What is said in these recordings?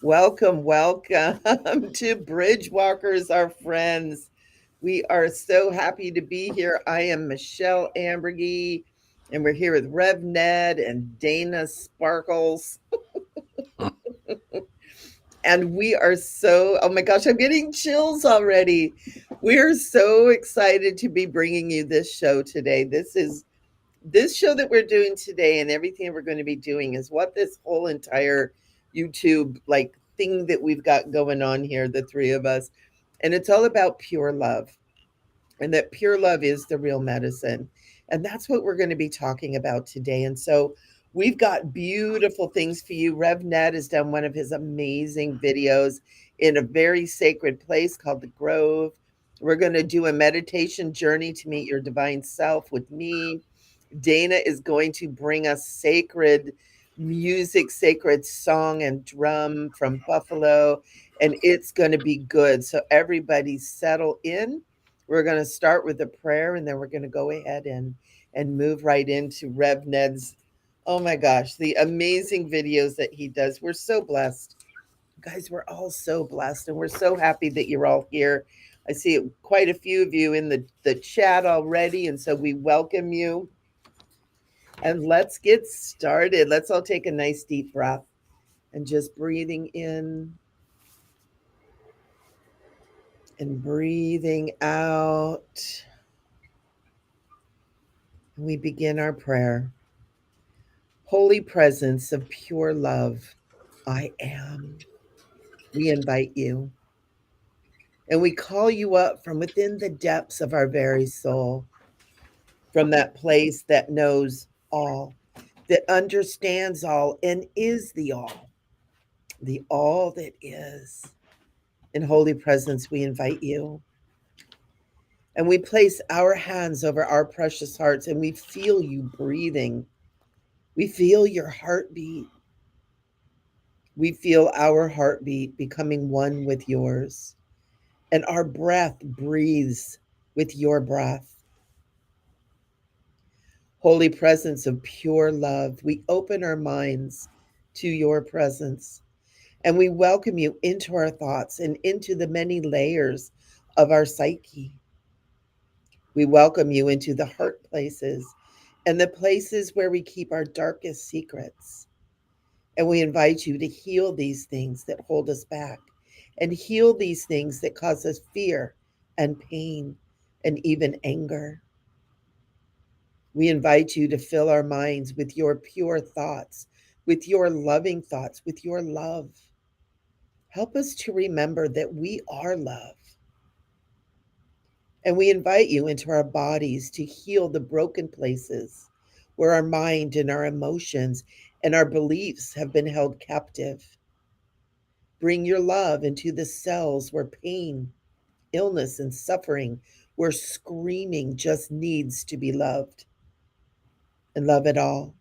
Welcome, welcome to Bridge Walkers, our friends. We are so happy to be here. I am Michele Amburgey, and we're here with Rev Ned and Dana Sparkles. And we are so, oh my gosh, I'm getting chills already. We're so excited to be bringing you this show today. This show that we're doing today and everything we're going to be doing is what this whole entire YouTube like thing that we've got going on here, the three of us. And it's all about pure love. And that pure love is the real medicine. And that's what we're going to be talking about today. And so we've got beautiful things for you. Rev Ned has done one of his amazing videos in a very sacred place called the Grove. We're going to do a meditation journey to meet your divine self with me. Dana is going to bring us sacred music, sacred song and drum from Buffalo, and it's going to be good. So everybody settle in. We're going to start with a prayer, and then we're going to go ahead and move right into Rev Ned's, oh my gosh, the amazing videos that he does. We're so blessed. Guys, we're all so blessed, and we're so happy that you're all here. I see quite a few of you in the chat already, and so we welcome you. And let's get started. Let's all take a nice deep breath and just breathing in and breathing out. We begin our prayer. Holy presence of pure love, I am. We invite you and we call you up from within the depths of our very soul, from that place that knows all, that understands all, and is the all that is. In holy presence, we invite you. And we place our hands over our precious hearts and we feel you breathing. We feel your heartbeat. We feel our heartbeat becoming one with yours. And our breath breathes with your breath. Holy presence of pure love, we open our minds to your presence and we welcome you into our thoughts and into the many layers of our psyche. We welcome you into the heart places and the places where we keep our darkest secrets. And we invite you to heal these things that hold us back and heal these things that cause us fear and pain and even anger. We invite you to fill our minds with your pure thoughts, with your loving thoughts, with your love. Help us to remember that we are love. And we invite you into our bodies to heal the broken places where our mind and our emotions and our beliefs have been held captive. Bring your love into the cells where pain, illness, and suffering, where screaming just needs to be loved. And love it all.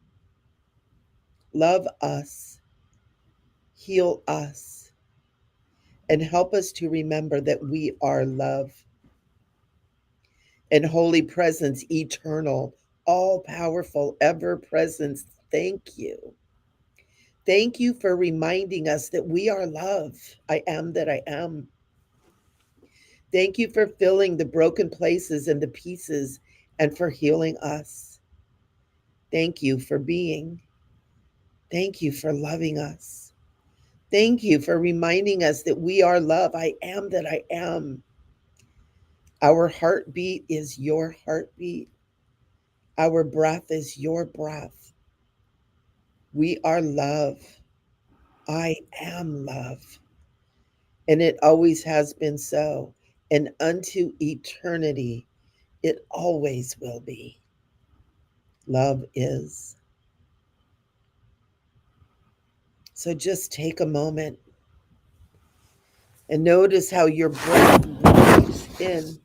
Love us, heal us, and help us to remember that we are love. And holy presence, eternal, all powerful, ever present, thank you. Thank you for reminding us that we are love. I am that I am. Thank you for filling the broken places and the pieces and for healing us. Thank you for being. Thank you for loving us. Thank you for reminding us that we are love. I am that I am. Our heartbeat is your heartbeat. Our breath is your breath. We are love. I am love. And it always has been so. And unto eternity, it always will be. Love is. So just take a moment And notice how your breath breathes in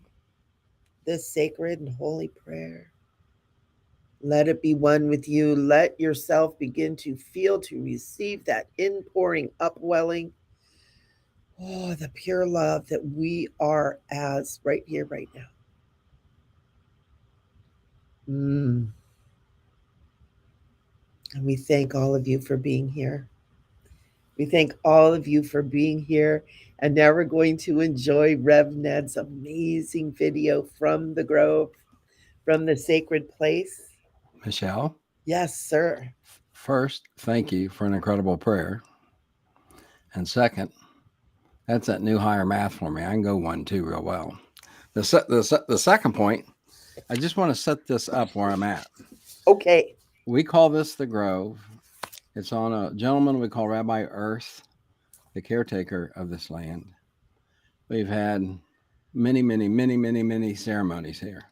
this sacred and holy prayer. Let it be one with you. Let yourself begin to feel, to receive that inpouring, upwelling. Oh, the pure love that we are as right here, right now. And we thank all of you for being here. We thank all of you for being here. And now we're going to enjoy Rev Ned's amazing video from the grove, from the sacred place. Michele? Yes, sir. First, thank you for an incredible prayer. And second, that's that new higher math for me. I can go 1, 2 real well. The second point, I just want to set this up where I'm at. Okay. We call this the Grove. It's on a gentleman we call Rabbi Earth, the caretaker of this land. We've had many ceremonies here.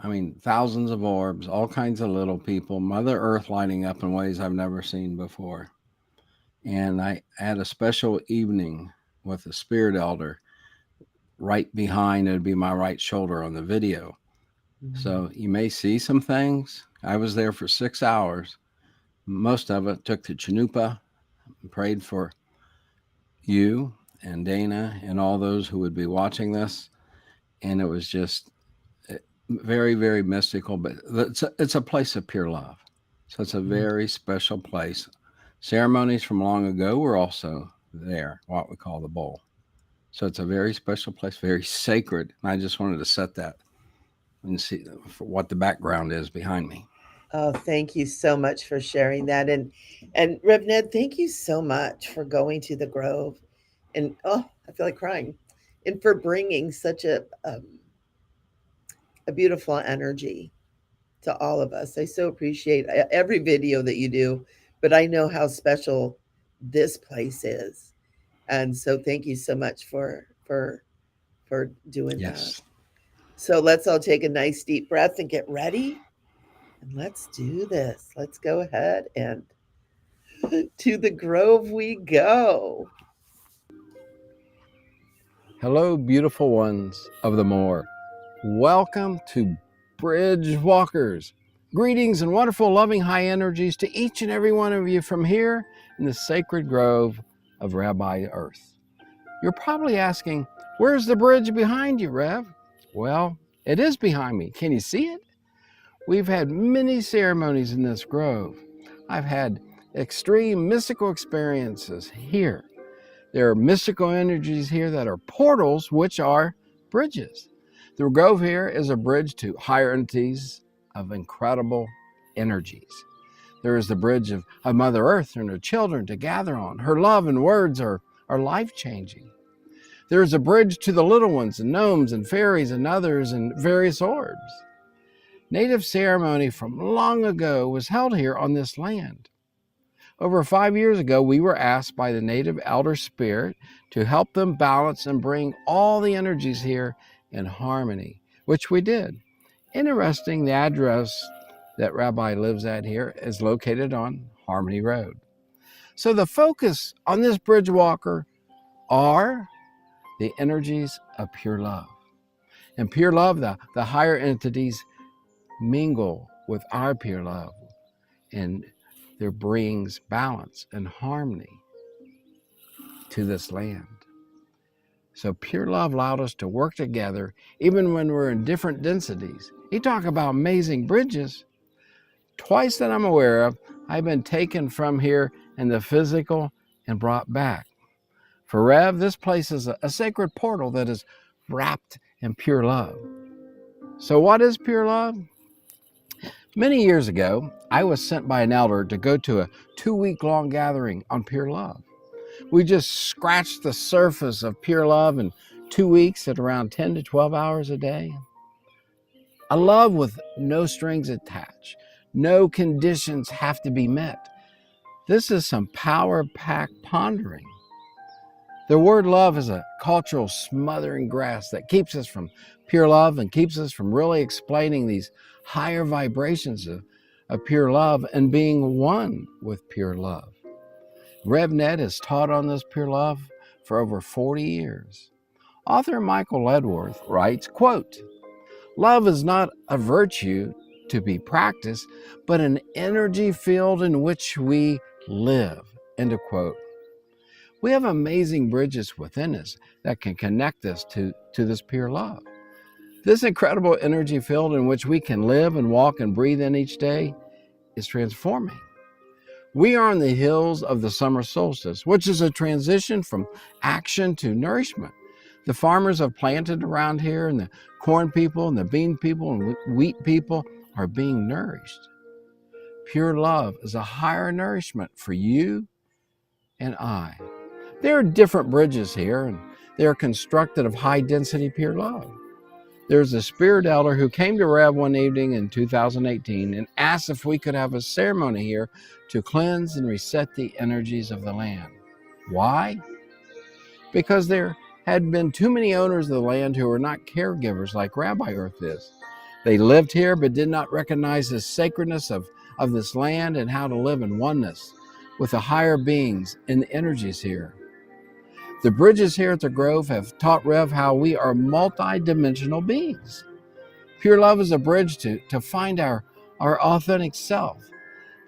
I mean, thousands of orbs, all kinds of little people, Mother Earth lighting up in ways I've never seen before. And I had a special evening with a spirit elder right behind. It'd be my right shoulder on the video. So you may see some things. I was there for 6 hours. Most of it took to Chanupa and prayed for you and Dana and all those who would be watching this. And it was just very mystical, but it's a place of pure love. So it's a very special place. Ceremonies from long ago were also there, what we call the bowl. So it's a very special place, very sacred. And I just wanted to set that and see what the background is behind me. Oh, thank you so much for sharing that. And Rev Ned, thank you so much for going to the Grove. And oh, I feel like crying. And for bringing such a beautiful energy to all of us. I so appreciate every video that you do, but I know how special this place is. And so thank you so much for doing that. So let's all take a nice deep breath and get ready. And let's do this. Let's go ahead and to the Grove we go. Hello, beautiful ones of the Moor. Welcome to Bridge Walkers. Greetings and wonderful, loving, high energies to each and every one of you from here in the sacred grove of Rabbi Earth. You're probably asking, where's the bridge behind you, Rev? Well, it is behind me. Can you see it? We've had many ceremonies in this grove. I've had extreme mystical experiences here. There are mystical energies here that are portals, which are bridges. The grove here is a bridge to higher entities of incredible energies. There is the bridge of Mother Earth and her children to gather on. Her love and words are life-changing. There is a bridge to the little ones and gnomes and fairies and others and various orbs. Native ceremony from long ago was held here on this land. Over 5 years ago, we were asked by the native elder spirit to help them balance and bring all the energies here in harmony, which we did. Interesting, the address that Rabbi lives at here is located on Harmony Road. So the focus on this bridge walker are the energies of pure love. And pure love, the higher entities mingle with our pure love, and there brings balance and harmony to this land. So pure love allowed us to work together even when we're in different densities. You talk about amazing bridges. Twice that I'm aware of, I've been taken from here in the physical and brought back. For Rev, this place is a sacred portal that is wrapped in pure love. So what is pure love? Many years ago, I was sent by an elder to go to a 2-week-long gathering on pure love. We just scratched the surface of pure love in 2 weeks at around 10 to 12 hours a day. A love with no strings attached. No conditions have to be met. This is some power-packed pondering. The word love is a cultural smothering grass that keeps us from pure love and keeps us from really explaining these higher vibrations of pure love and being one with pure love. RevNed has taught on this pure love for over 40 years. Author Michael Ledworth writes, quote, "Love is not a virtue to be practiced, but an energy field in which we live." End of quote. We have amazing bridges within us that can connect us to this pure love. This incredible energy field in which we can live and walk and breathe in each day is transforming. We are on the hills of the summer solstice, which is a transition from action to nourishment. The farmers have planted around here, and the corn people and the bean people and wheat people are being nourished. Pure love is a higher nourishment for you and I. There are different bridges here, and they are constructed of high density pure love. There's a spirit elder who came to Rev one evening in 2018 and asked if we could have a ceremony here to cleanse and reset the energies of the land. Why? Because there had been too many owners of the land who were not caregivers like Rabbi Earth is. They lived here but did not recognize the sacredness of this land and how to live in oneness with the higher beings and the energies here. The bridges here at the Grove have taught Rev how we are multi-dimensional beings. Pure love is a bridge to find our authentic self,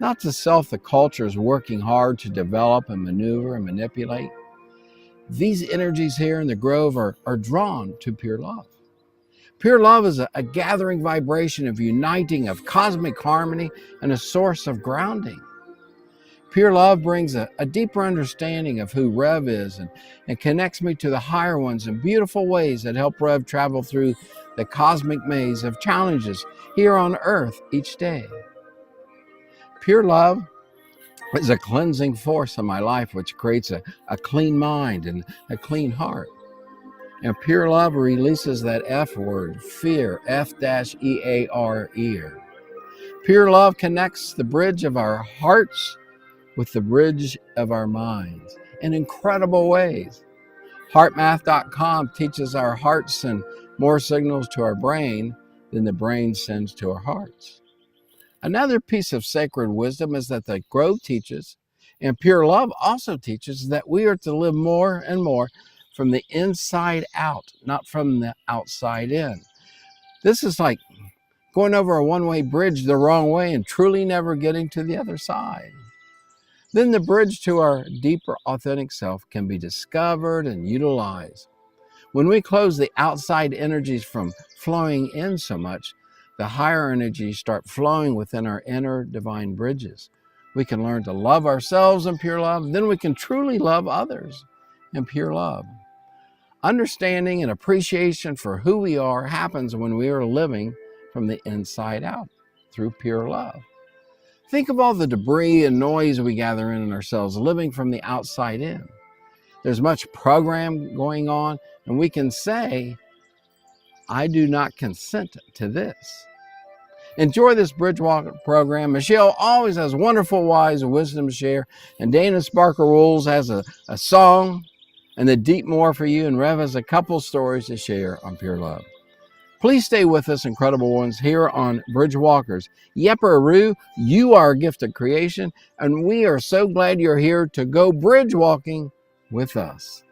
not the self the culture is working hard to develop and maneuver and manipulate. These energies here in the Grove are drawn to pure love. Pure love is a gathering vibration of uniting, of cosmic harmony, and a source of grounding. Pure love brings a deeper understanding of who Rev is and connects me to the higher ones in beautiful ways that help Rev travel through the cosmic maze of challenges here on Earth each day. Pure love is a cleansing force in my life which creates a clean mind and a clean heart. And pure love releases that F word, fear, F-E-A-R, ear. Pure love connects the bridge of our hearts with the bridge of our minds in incredible ways. HeartMath.com teaches our hearts send more signals to our brain than the brain sends to our hearts. Another piece of sacred wisdom is that the Grove teaches, and pure love also teaches, that we are to live more and more from the inside out, not from the outside in. This is like going over a one-way bridge the wrong way and truly never getting to the other side. Then the bridge to our deeper authentic self can be discovered and utilized. When we close the outside energies from flowing in so much, the higher energies start flowing within our inner divine bridges. We can learn to love ourselves in pure love, then we can truly love others in pure love. Understanding and appreciation for who we are happens when we are living from the inside out through pure love. Think of all the debris and noise we gather in ourselves, living from the outside in. There's much program going on, and we can say, I do not consent to this. Enjoy this Bridgewalk program. Michele always has wonderful, wise wisdom to share, and Dana Sparkles has a song and the deep more for you, and Rev has a couple stories to share on pure love. Please stay with us, incredible ones, here on Bridge Walkers. Yepperoo, you are a gift of creation, and we are so glad you're here to go bridge walking with us.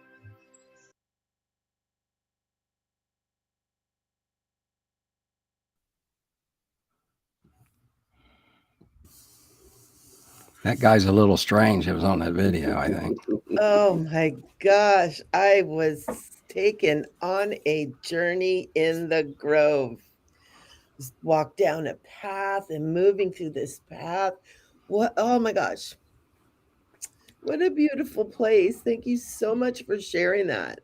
That guy's a little strange. It was on that video, I think. Oh my gosh, I was taken on a journey in the Grove. Just walked down a path and moving through this path. What? Oh my gosh. What a beautiful place. Thank you so much for sharing that.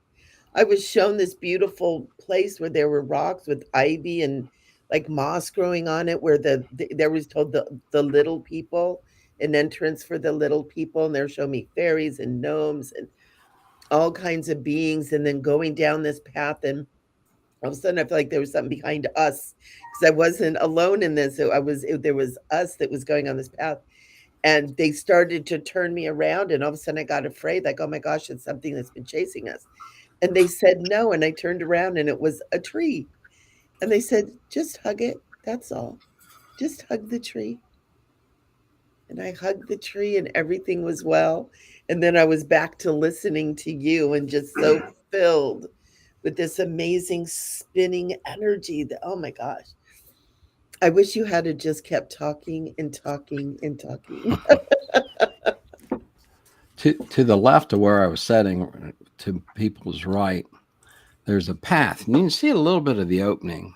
I was shown this beautiful place where there were rocks with ivy and like moss growing on it, where there was told the little people, an entrance for the little people, and they're showing me fairies and gnomes and all kinds of beings, and then going down this path, and all of a sudden I feel like there was something behind us because I wasn't alone in this. There was us that was going on this path, and they started to turn me around, and all of a sudden I got afraid, like, oh my gosh, it's something that's been chasing us. And they said no, and I turned around and it was a tree. And they said, just hug it. That's all. Just hug the tree. And I hugged the tree and everything was well. And then I was back to listening to you and just so filled with this amazing spinning energy that, oh my gosh, I wish you had just kept talking and talking and talking. To the left of where I was sitting, to people's right, there's a path, and you can see a little bit of the opening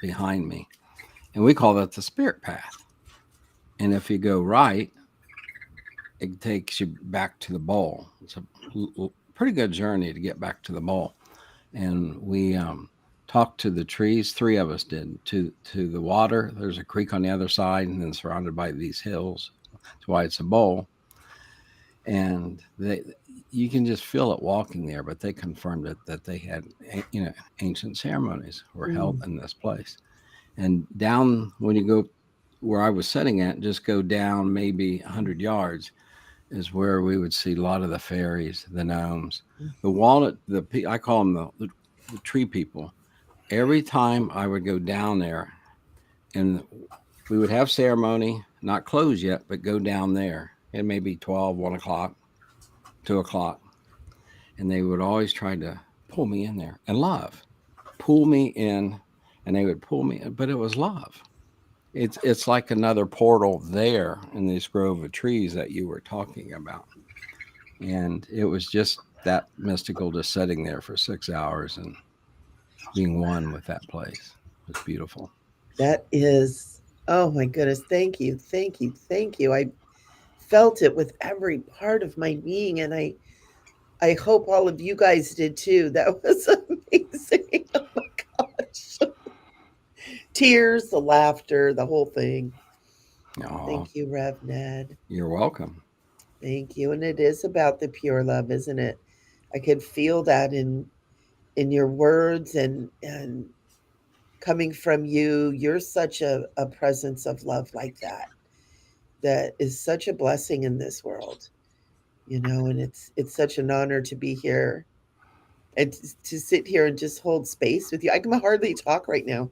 behind me, and we call that the spirit path. And if you go right, it takes you back to the bowl. It's a pretty good journey to get back to the bowl. And we talked to the trees. Three of us did. To the water. There's a creek on the other side, and then surrounded by these hills. That's why it's a bowl. And you can just feel it walking there. But they confirmed it that they had, ancient ceremonies were held Mm. in this place. And down when you go where I was sitting at, just go down maybe 100 yards is where we would see a lot of the fairies, the gnomes, the walnut. I call them the tree people. Every time I would go down there, and we would have ceremony, not closed yet, but go down there. It may be 12, 1 o'clock, 2 o'clock. And they would always try to pull me in there and love, pull me in, and they would pull me in, but it was love. It's like another portal there in this grove of trees that you were talking about. And it was just that mystical, just sitting there for 6 hours and being one with that place. It was beautiful. That is, oh my goodness. Thank you. Thank you. Thank you. I felt it with every part of my being. And I hope all of you guys did too. That was amazing. Oh my gosh. Tears, the laughter, the whole thing. Oh, Thank you, Rev Ned. you're welcome. Thank you. And it is about the pure love, isn't it? I could feel that in your words and coming from you. You're such a presence of love like that. That is such a blessing in this world, and it's such an honor to be here and to sit here and just hold space with you. I can hardly talk right now.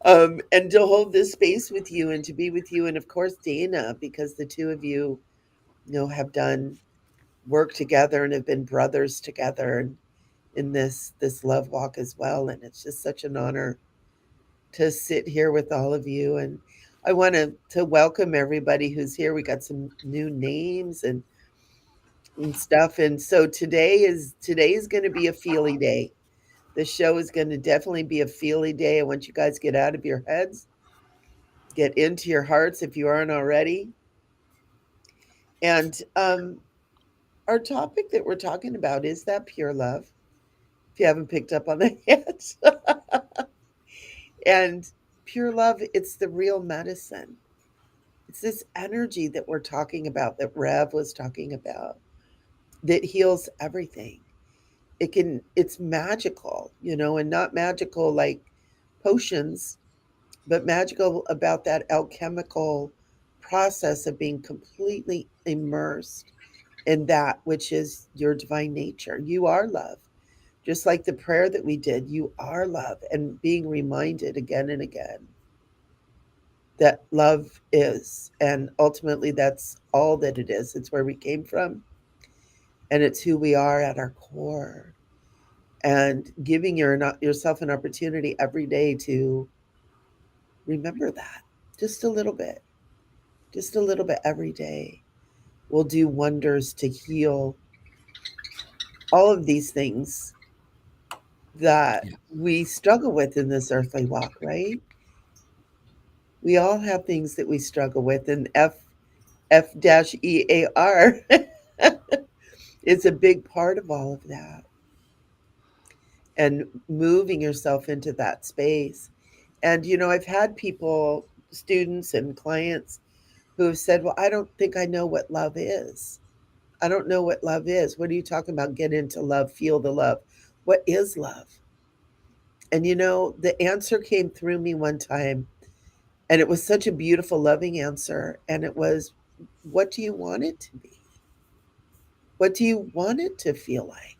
And to hold this space with you and to be with you, and of course Dana, because the two of you, have done work together and have been brothers together and in this love walk as well. And it's just such an honor to sit here with all of you. And I want to welcome everybody who's here. We got some new names and stuff. And so today is going to be a feely day. The show is going to definitely be a feely day. I want you guys to get out of your heads, get into your hearts if you aren't already. And our topic that we're talking about is that pure love. If you haven't picked up on that yet, and pure love, it's the real medicine. It's this energy that we're talking about, that Rev was talking about, that heals everything. It's magical, and not magical like potions, but magical about that alchemical process of being completely immersed in that which is your divine nature. You are love. Just like the prayer that we did, you are love, and being reminded again and again that love is. And ultimately, that's all that it is. It's where we came from, and it's who we are at our core. And giving yourself an opportunity every day to remember that just a little bit every day will do wonders to heal all of these things that Yeah. we struggle with in this earthly walk, right? We all have things that we struggle with, and F-EAR is a big part of all of that. And moving yourself into that space. And I've had people, students and clients, who have said, "Well, I don't think I know what love is. I don't know what love is. What are you talking about? Get into love, feel the love. What is love?" And the answer came through me one time, and it was such a beautiful, loving answer. And it was, what do you want it to be? What do you want it to feel like?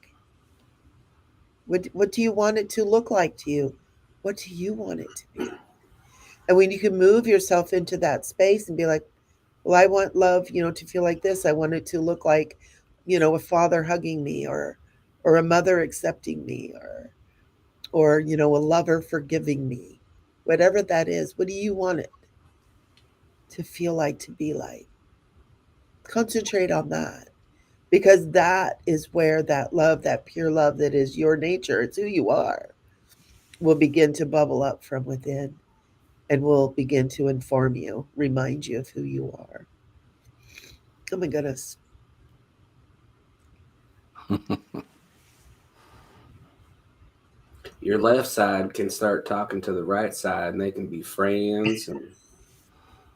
What do you want it to look like to you? What do you want it to be? And when you can move yourself into that space and be like, well, I want love, to feel like this. I want it to look like, a father hugging me, or a mother accepting me, or a lover forgiving me. Whatever that is, what do you want it to feel like, to be like? Concentrate on that, because that is where that love, that pure love that is your nature, it's who you are, will begin to bubble up from within, and will begin to inform you, remind you of who you are. Oh my goodness. Your left side can start talking to the right side, and they can be friends and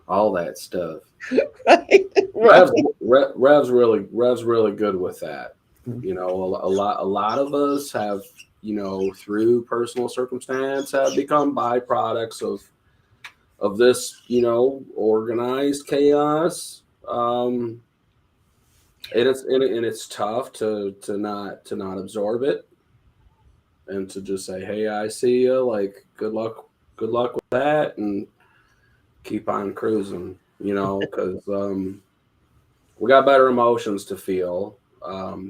all that stuff. Right, Rev's right. Rev's really good with that. A lot of us have, through personal circumstance, have become byproducts of this, organized chaos. And it's tough to not absorb it, and to just say, "Hey, I see you. Like, good luck with that," and keep on cruising. Because we got better emotions to feel.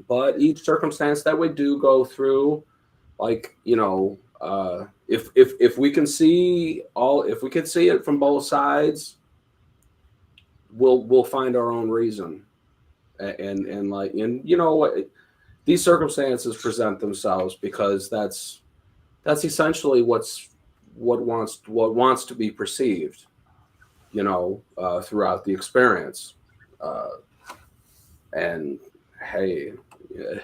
But each circumstance that we do go through, like, if we can see if we can see it from both sides, we'll find our own reason. And like, and you know what, these circumstances present themselves because that's essentially what wants to be perceived, throughout the experience. Uh, and hey, yeah,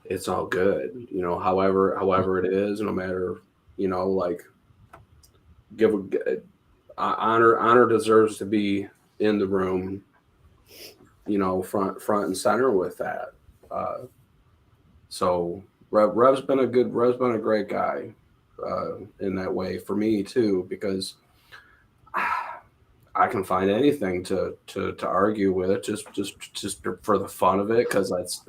it's all good, however it is, no matter, like, give honor deserves to be in the room, front and center with that. Uh, so Rev's been a great guy, in that way for me too, because I can find anything to argue with, just for the fun of it, because that's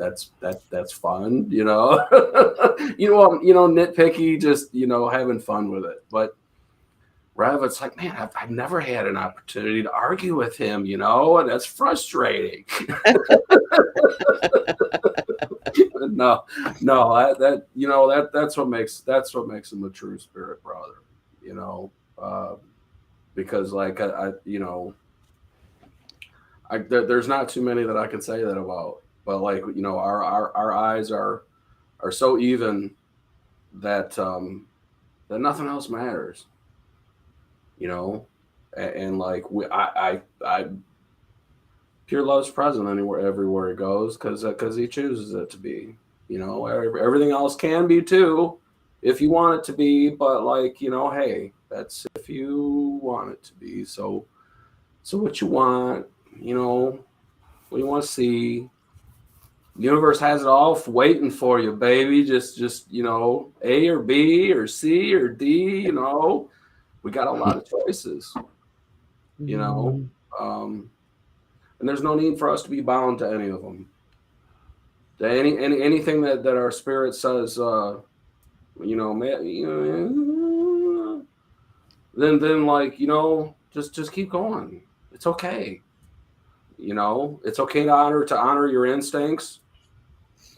fun, nitpicky, just, having fun with it. But Rev, it's like, man, I've never had an opportunity to argue with him, and that's frustrating. No, no, that's what makes him a true spirit brother, you know, uh, because, like, there's not too many that I can say that about, but, like, our eyes are so even that nothing else matters, you know, and like, I pure love's present anywhere, everywhere he goes, because he chooses it to be. Everything else can be too, if you want it to be, but, like, hey, that's if you want it to be. So what you want, what you want to see. The universe has it all waiting for you, baby. Just A or B or C or D. We got a lot of choices. You know, Mm, um, and there's no need for us to be bound to any of them. To anything that our spirit says, then, like, just keep going. It's okay. It's okay to honor your instincts.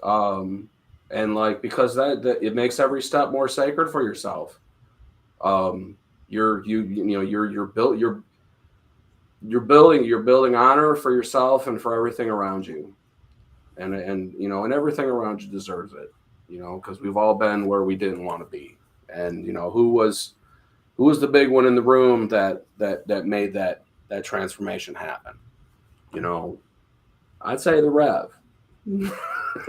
Um, and, like, because that it makes every step more sacred for yourself. Um, you're building honor for yourself and for everything around you, and everything around you deserves it. Because we've all been where we didn't want to be, and who was the big one in the room that made that transformation happen. You know, I'd say the Rev.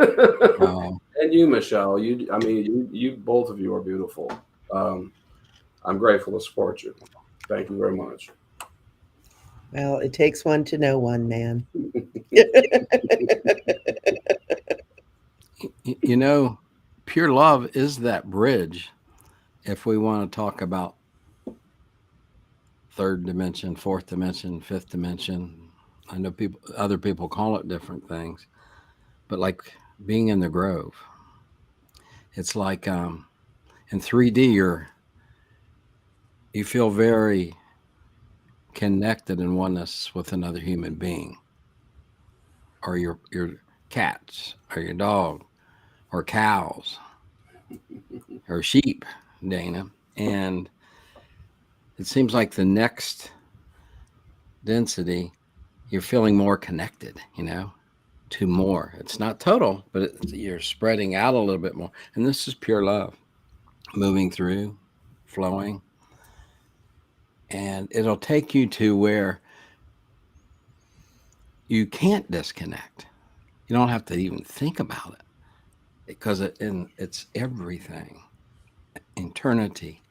Oh, And you, Michelle. You both of you are beautiful. Um, I'm grateful to support you. Thank you very much. well, it takes one to know one, man. you know, pure love is that bridge. If we want to talk about third dimension, fourth dimension, fifth dimension, I know other people call it different things, but like being in the grove, it's like in 3D, you feel very connected in oneness with another human being, or you're cats or your dog or cows or sheep, Dana. And it seems like the next density, you're feeling more connected, to more. It's not total, but you're spreading out a little bit more. And this is pure love moving through, flowing. And it'll take you to where you can't disconnect. You don't have to even think about it because it's everything, eternity,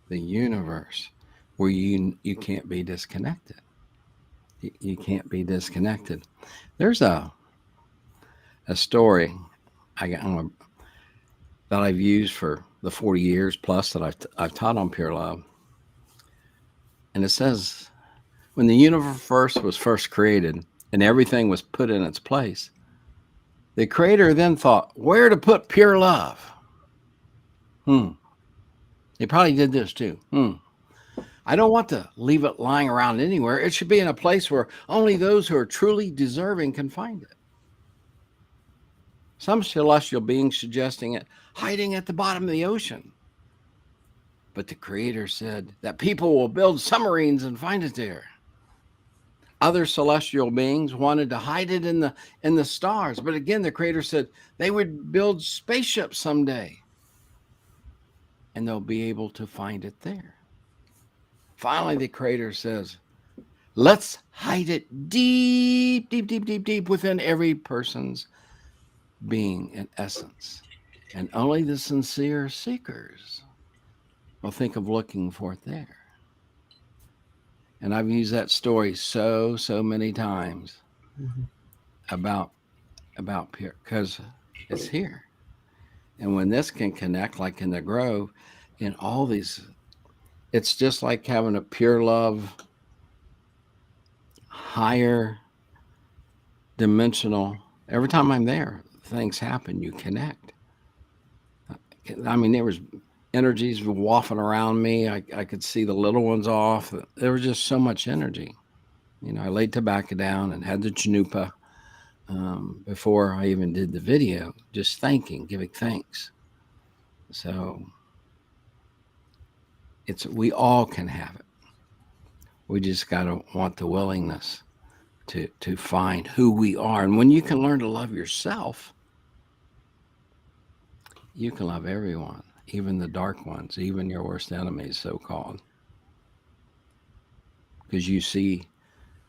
the universe, where you can't be disconnected. You can't be disconnected. There's a story that I've used for the 40 years plus that I've taught on pure love, and it says when the universe was first created and everything was put in its place, the creator then thought where to put pure love. He probably did this too. I don't want to leave it lying around anywhere. It should be in a place where only those who are truly deserving can find it. Some celestial beings suggesting it hiding at the bottom of the ocean. But the creator said that people will build submarines and find it there. Other celestial beings wanted to hide it in the stars, but again the creator said they would build spaceships someday and they'll be able to find it there. Finally the creator says, let's hide it deep, deep, deep, deep, deep within every person's being and essence. And only the sincere seekers will think of looking for it there. And I've used that story so many times about pure, because it's here. And when this can connect, like in the Grove, in all these, it's just like having a pure love, higher dimensional. Every time I'm there, things happen. You connect. I mean, there was energies wafting around me. I could see the little ones off. There was just so much energy. I laid tobacco down and had the chanupa before I even did the video, just giving thanks. So we all can have it. We just got to want the willingness to find who we are. And when you can learn to love yourself, you can love everyone, even the dark ones, even your worst enemies, so-called. Because you see,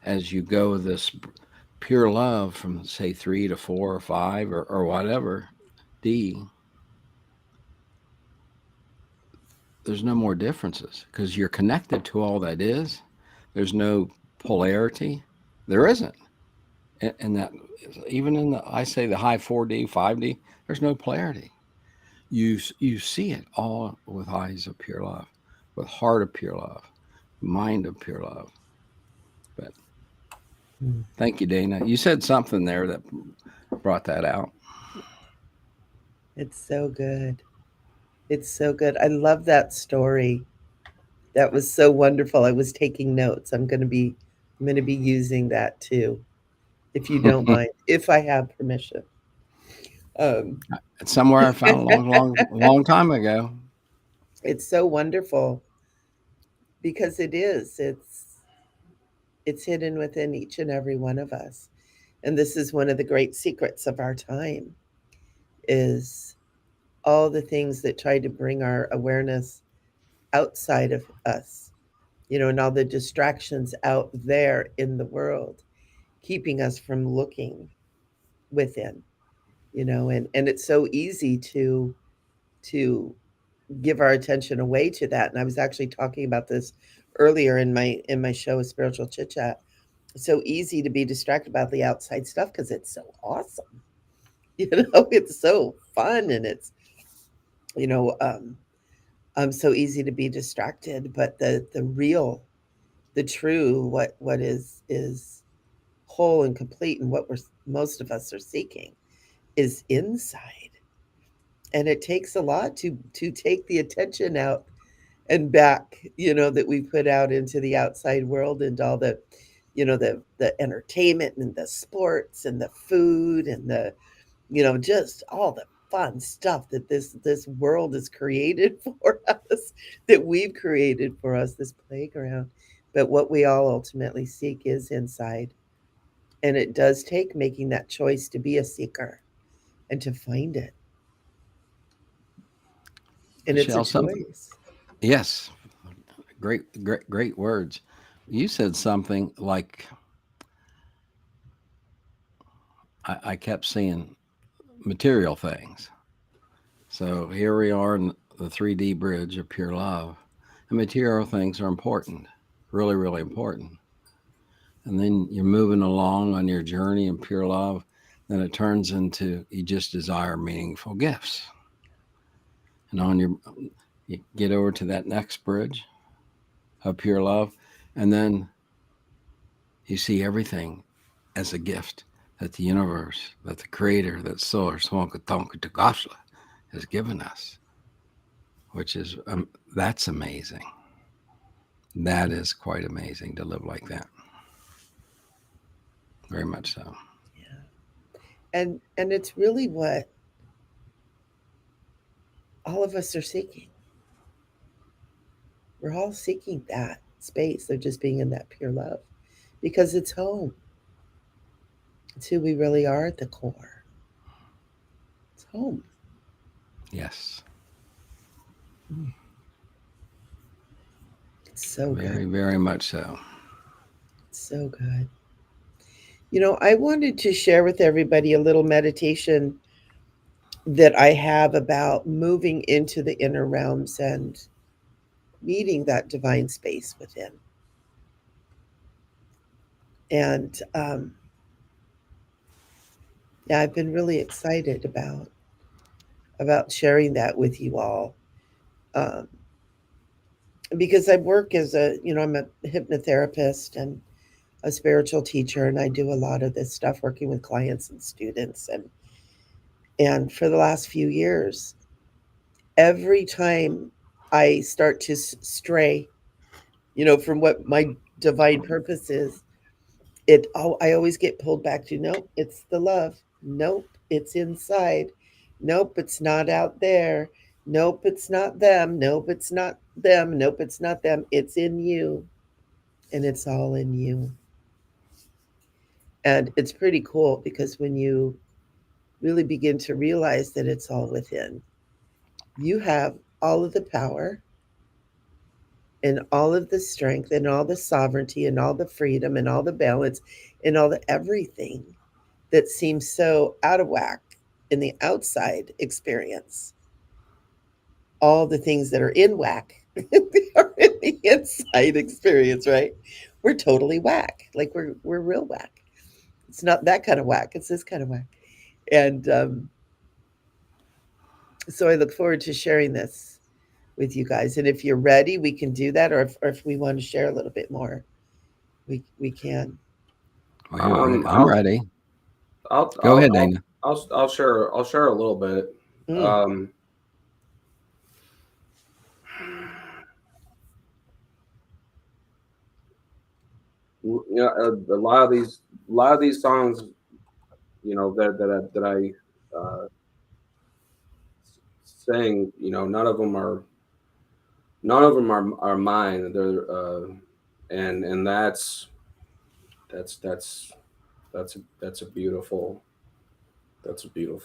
as you go this pure love from, say, 3 to 4 or 5 or whatever, D, there's no more differences because you're connected to all that is. There's no polarity. There isn't. And that, even in I say the high 4D, 5D, there's no polarity. You see it all with eyes of pure love, with heart of pure love, mind of pure love. But thank you, Dana. You said something there that brought that out. It's so good. It's so good. I love that story. That was so wonderful. I was taking notes. I'm going to be using that too, if you don't mind, if I have permission. It's somewhere I found a long time ago. It's so wonderful because it is. It's hidden within each and every one of us. And this is one of the great secrets of our time is all the things that try to bring our awareness outside of us, and all the distractions out there in the world, keeping us from looking within, and it's so easy to give our attention away to that. And I was actually talking about this earlier in my show, a spiritual chit chat. It's so easy to be distracted about the outside stuff because it's so awesome. It's so fun and it's, so easy to be distracted. But the real, the true, what is whole and complete, and what most of us are seeking, is inside. And it takes a lot to take the attention out and back, that we put out into the outside world and all the the entertainment and the sports and the food and the just all the fun stuff that this world is created for us, that we've created for us, this playground. But what we all ultimately seek is inside. And it does take making that choice to be a seeker and to find it. And it's a Michelle, something. choice. Yes, great words. You said something like, I kept seeing material things. So here we are in the 3D bridge of pure love. And material things are important, really, really important. And then you're moving along on your journey in pure love. Then it turns into you just desire meaningful gifts. And you get over to that next bridge of pure love, and then you see everything as a gift that the universe, that the creator, that source, has given us, which is, that's amazing. That is quite amazing to live like that. Very much so. Yeah. And it's really what all of us are seeking. We're all seeking that space of just being in that pure love because it's home. It's who we really are at the core. It's home. Yes. It's so good. Very, very much so. It's so good. I wanted to share with everybody a little meditation that I have about moving into the inner realms and meeting that divine space within. And yeah, I've been really excited about sharing that with you all, um, because I work as I'm a hypnotherapist and a spiritual teacher, and I do a lot of this stuff working with clients and students, and for the last few years, every time I start to stray, from what my divine purpose is, I always get pulled back to, nope, it's the love. Nope, it's inside. Nope, it's not out there. Nope, it's not them. Nope, it's not them. Nope, it's not them. It's in you. And it's all in you. And it's pretty cool because when you really begin to realize that it's all within, you have all of the power and all of the strength and all the sovereignty and all the freedom and all the balance and all the everything that seems so out of whack in the outside experience. All the things that are in whack are in the inside experience, right? We're totally whack. Like we're real whack. It's not that kind of whack. It's this kind of whack. And so I look forward to sharing this with you guys. And if you're ready, we can do that. Or if we want to share a little bit more, we can. I'm ready. Go ahead, Dana. I'll share a little bit. Mm. A lot of these songs, that I sang, none of them are mine. They're and that's a beautiful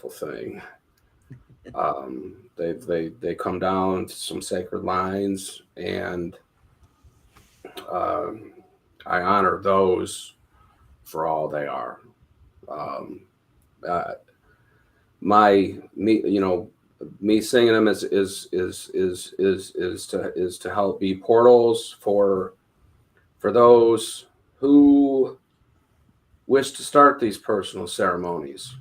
thing. They come down to some sacred lines, and um, I honor those for all they are. Um, uh, me singing them is to help be portals for those who wish to start these personal ceremonies.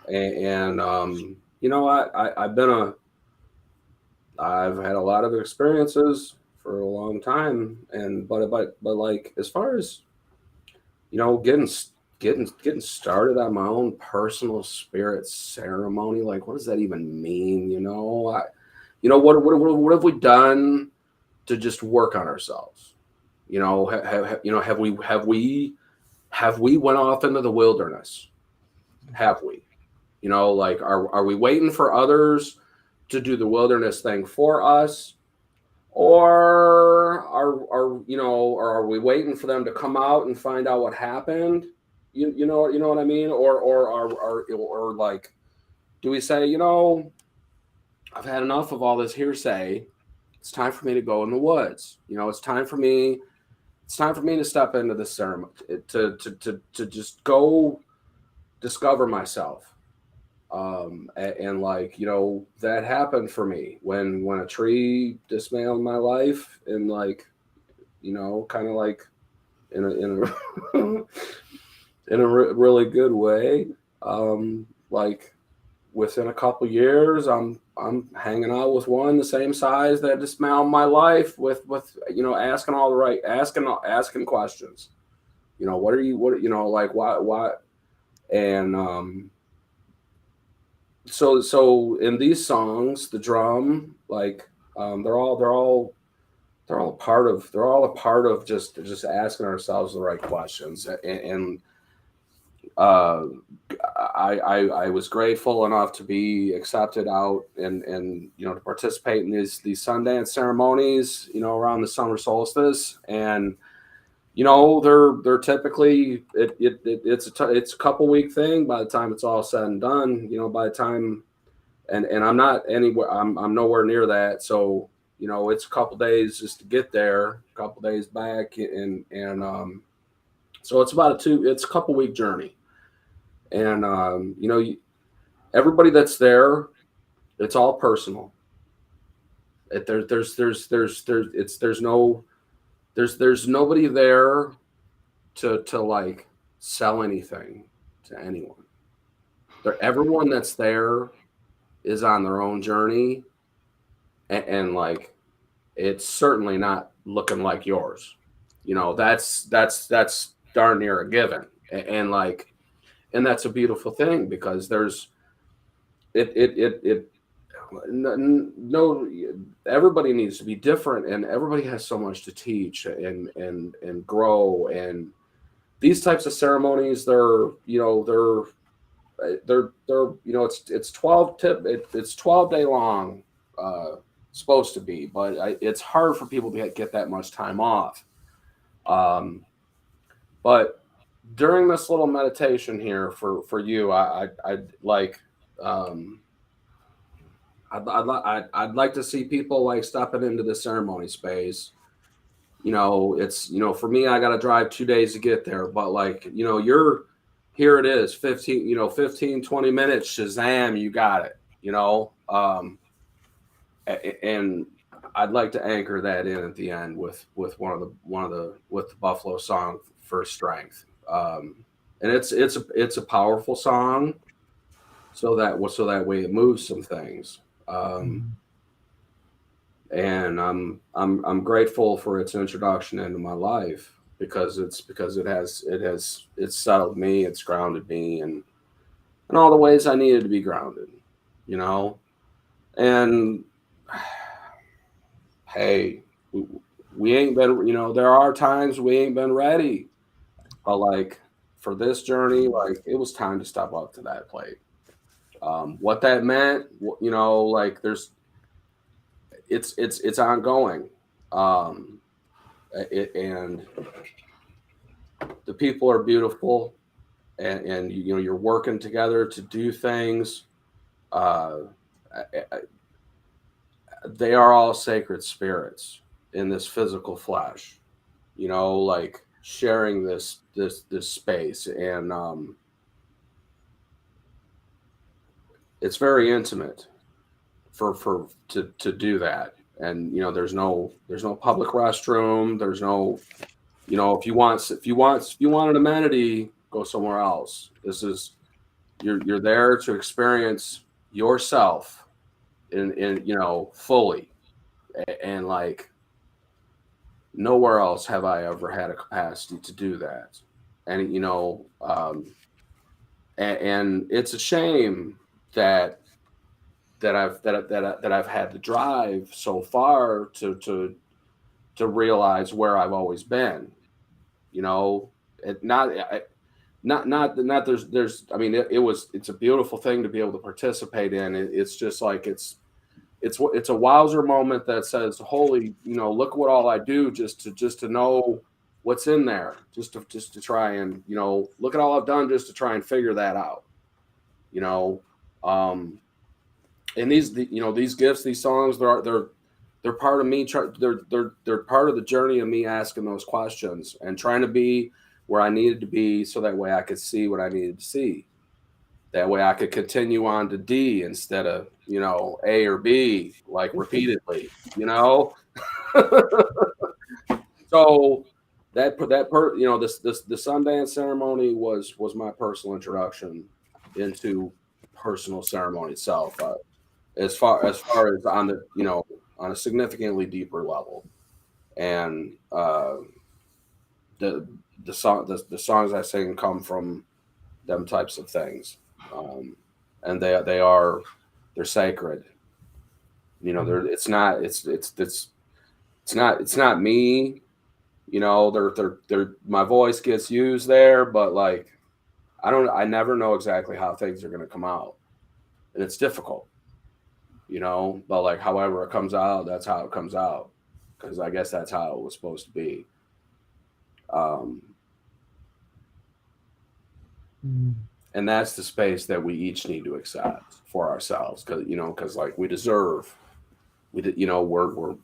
And I've had a lot of experiences for a long time, and but like, as far as getting started on my own personal spirit ceremony, like, what does that even mean? What have we done to just work on ourselves? Have we have we went off into the wilderness? Have we? Like, are we waiting for others to do the wilderness thing for us? Or are we waiting for them to come out and find out what happened? You know what I mean? Or like, do we say, I've had enough of all this hearsay. It's time for me to go in the woods. It's time for me to step into this ceremony, to just go discover myself. And like, that happened for me when a tree dismantled my life, and like, kind of like in a in a really good way. Like, within a couple years, I'm hanging out with one the same size that dismantled my life, with asking all the right asking questions. What like, why, and so in these songs, the drum, like, they're all a part of just asking ourselves the right questions. And I was grateful enough to be accepted out and to participate in these Sundance ceremonies, around the summer solstice. And they're typically, it's a couple week thing by the time it's all said and done. By the time, and I'm not anywhere, I'm nowhere near that. So it's a couple days just to get there, a couple days back, and so it's it's a couple week journey. And everybody that's there, it's all personal. There's nobody there to like sell anything to anyone. Everyone that's there is on their own journey, and like, it's certainly not looking like yours. That's darn near a given. And like, and that's a beautiful thing, because there's no, everybody needs to be different, and everybody has so much to teach and grow. And these types of ceremonies, it's 12-day long, supposed to be, but it's hard for people to get that much time off. But during this little meditation here for you, I'd like, I'd like to see people like stepping into the ceremony space. It's, for me, I got to drive 2 days to get there, but like, you're here, it is 15, 20 minutes, shazam, you got it. And I'd like to anchor that in at the end with the Buffalo song for strength. And it's a powerful song, so that way it moves some things. And I'm grateful for its introduction into my life, because it's settled me, it's grounded me, and in all the ways I needed to be grounded, and hey, we ain't been, there are times we ain't been ready, but like, for this journey, like, it was time to step up to that plate. What that meant, like, it's ongoing. And the people are beautiful, and you're working together to do things. They are all sacred spirits in this physical flesh, like, sharing this space. And it's very intimate to do that. And there's no public restroom, there's no, if you want an amenity, go somewhere else. This is, you're there to experience yourself in fully. And like, nowhere else have I ever had a capacity to do that. And and it's a shame that I've had to drive so far to realize where I've always been. not there's I mean it's a beautiful thing to be able to participate in. It's just like it's a wowzer moment that says, holy, look what all I do just to know what's in there, just to try and, look at all I've done just to try and figure that out. And these gifts, these songs, they're part of me. They're part of the journey of me asking those questions and trying to be where I needed to be, so that way I could see what I needed to see. That way I could continue on to D instead of, A or B, like repeatedly, So the Sundance ceremony was my personal introduction into personal ceremony itself, as far as on the, on a significantly deeper level. And the songs I sing come from them types of things. And they're sacred. It's not me. They're my voice gets used there, but like I never know exactly how things are going to come out, and it's difficult. But like however it comes out, that's how it comes out, because I guess that's how it was supposed to be. And that's the space that we each need to accept for ourselves, because like we deserve, we're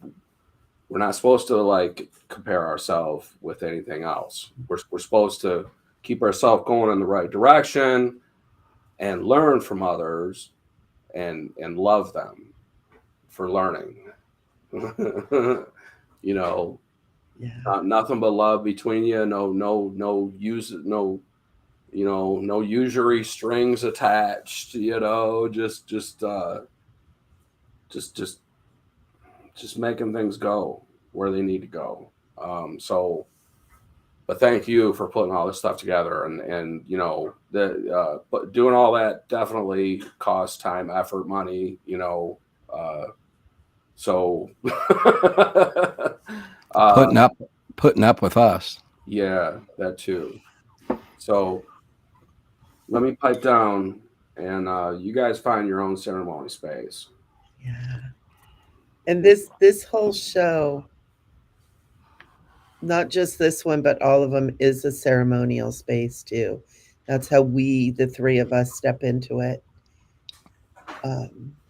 not supposed to like compare ourselves with anything else. We're supposed to keep ourselves going in the right direction and learn from others and love them for learning. Nothing but love between you. No usury strings attached, just making things go where they need to go. But thank you for putting all this stuff together, and but doing all that definitely costs time, effort, money, so putting up with us. Yeah, that too. So let me pipe down, and you guys find your own ceremony space. Yeah. And this whole show, not just this one, but all of them, is a ceremonial space too. That's how we, the three of us, step into it.